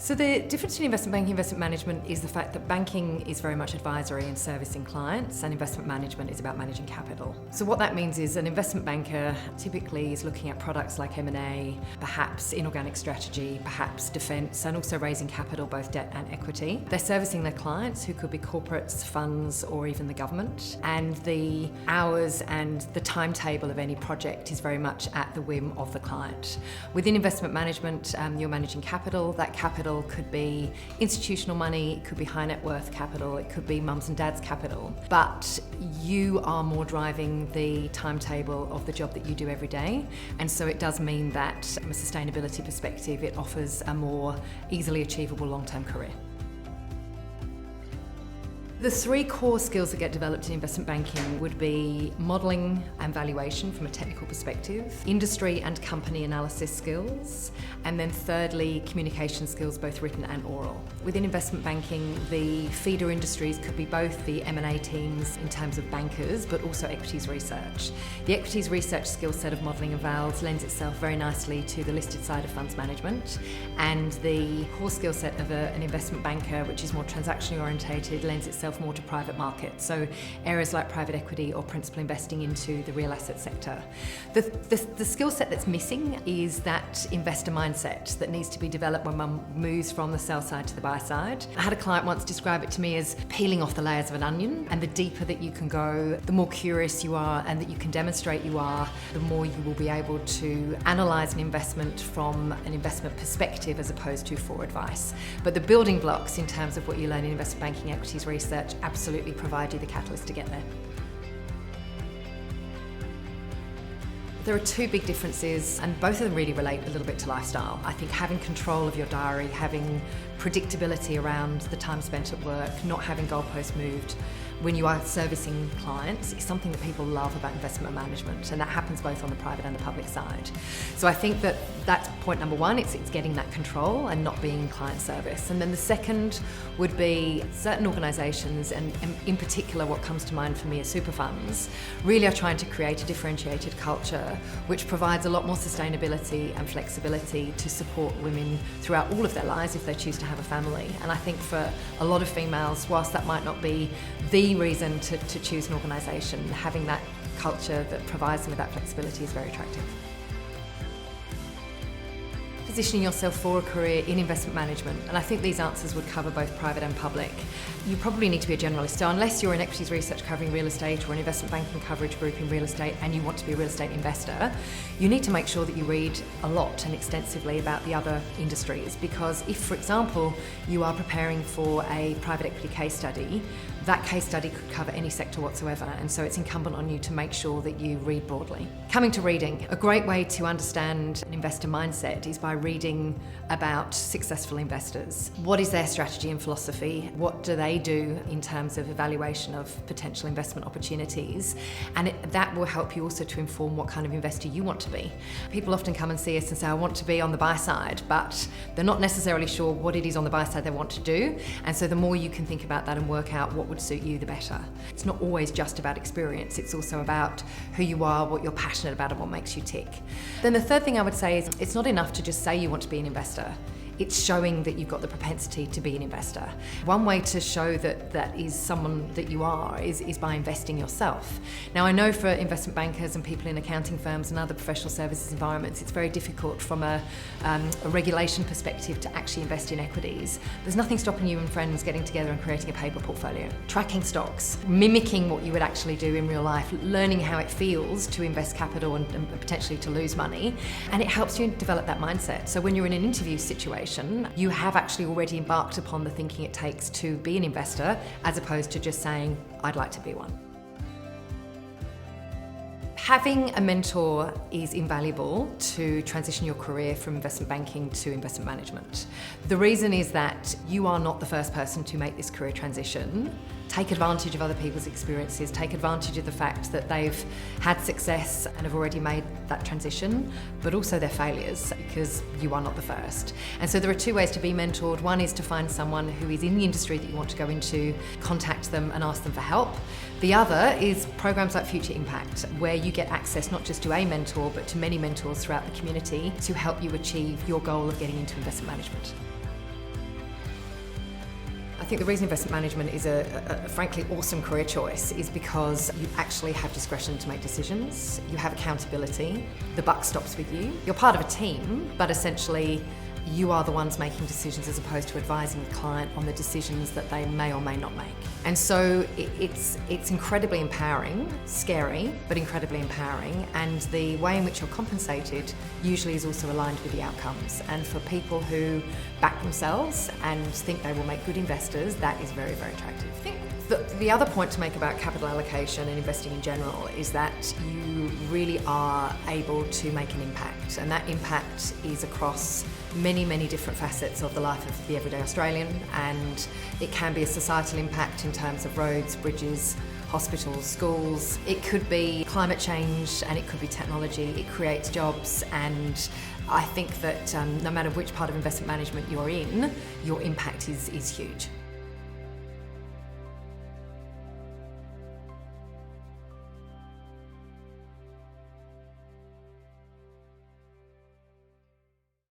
So the difference between investment banking and investment management is the fact that banking is very much advisory and servicing clients, and investment management is about managing capital. So what that means is an investment banker typically is looking at products like M&A, perhaps inorganic strategy, perhaps defence, and also raising capital, both debt and equity. They're servicing their clients, who could be corporates, funds, or even the government. And the hours and the timetable of any project is very much at the whim of the client. Within investment management, you're managing capital. That capital could be institutional money, it could be high net worth capital, it could be mums and dads capital. But you are more driving the timetable of the job that you do every day. And so it does mean that from a sustainability perspective, it offers a more easily achievable long-term career. The three core skills that get developed in investment banking would be modelling and valuation from a technical perspective, industry and company analysis skills, and then thirdly, communication skills, both written and oral. Within investment banking, the feeder industries could be both the M&A teams in terms of bankers, but also equities research. The equities research skill set of modelling and vals lends itself very nicely to the listed side of funds management, and the core skill set of an investment banker, which is more transactionally orientated, lends itself more to private markets, so areas like private equity or principal investing into the real asset sector. The skill set that's missing is that investor mindset that needs to be developed when one moves from the sell side to the buy side. I had a client once describe it to me as peeling off the layers of an onion, and the deeper that you can go, the more curious you are and that you can demonstrate you are, the more you will be able to analyse an investment from an investment perspective as opposed to for advice. But the building blocks in terms of what you learn in investment banking equities research absolutely provide you the catalyst to get there. There are two big differences, and both of them really relate a little bit to lifestyle. I think having control of your diary, having predictability around the time spent at work, not having goalposts moved when you are servicing clients is something that people love about investment management, and that happens both on the private and the public side. So I think that that's point number one, it's getting that control and not being in client service. And then the second would be certain organisations, and in particular what comes to mind for me are super funds, really are trying to create a differentiated culture which provides a lot more sustainability and flexibility to support women throughout all of their lives if they choose to have a family. And I think for a lot of females, whilst that might not be the reason to choose an organisation, having that culture that provides them with that flexibility is very attractive. Positioning yourself for a career in investment management, and I think these answers would cover both private and public. You probably need to be a generalist, so unless you're in equities research covering real estate or an investment banking coverage group in real estate and you want to be a real estate investor, you need to make sure that you read a lot and extensively about the other industries, because if, for example, you are preparing for a private equity case study, that case study could cover any sector whatsoever, and so it's incumbent on you to make sure that you read broadly. Coming to reading, a great way to understand an investor mindset is by reading about successful investors. What is their strategy and philosophy? What do they do in terms of evaluation of potential investment opportunities? And that will help you also to inform what kind of investor you want to be. People often come and see us and say, I want to be on the buy side, but they're not necessarily sure what it is on the buy side they want to do. And so the more you can think about that and work out what would suit you, the better. It's not always just about experience, it's also about who you are, what you're passionate about, and what makes you tick. Then the third thing I would say is it's not enough to just say you want to be an investor. It's showing that you've got the propensity to be an investor. One way to show that that is someone that you are is by investing yourself. Now I know for investment bankers and people in accounting firms and other professional services environments, it's very difficult from a regulation perspective to actually invest in equities. There's nothing stopping you and friends getting together and creating a paper portfolio, tracking stocks, mimicking what you would actually do in real life, learning how it feels to invest capital and potentially to lose money, and it helps you develop that mindset. So when you're in an interview situation, you have actually already embarked upon the thinking it takes to be an investor, as opposed to just saying, I'd like to be one. Having a mentor is invaluable to transition your career from investment banking to investment management. The reason is that you are not the first person to make this career transition. Take advantage of other people's experiences, take advantage of the fact that they've had success and have already made that transition, but also their failures, because you are not the first. And so there are two ways to be mentored. One is to find someone who is in the industry that you want to go into, contact them and ask them for help. The other is programs like Future Impact, where you get access not just to a mentor, but to many mentors throughout the community to help you achieve your goal of getting into investment management. I think the reason investment management is a frankly awesome career choice is because you actually have discretion to make decisions, you have accountability, the buck stops with you. You're part of a team, but essentially you are the ones making decisions as opposed to advising the client on the decisions that they may or may not make. And so it's incredibly empowering, scary, but incredibly empowering, and the way in which you're compensated usually is also aligned with the outcomes. And for people who back themselves and think they will make good investors, that is very, very attractive. I think the other point to make about capital allocation and investing in general is that you really are able to make an impact, and that impact is across many, many different facets of the life of the everyday Australian, and it can be a societal impact in terms of roads, bridges, hospitals, schools. It could be climate change and it could be technology. It creates jobs, and I think that no matter which part of investment management you're in, your impact is huge.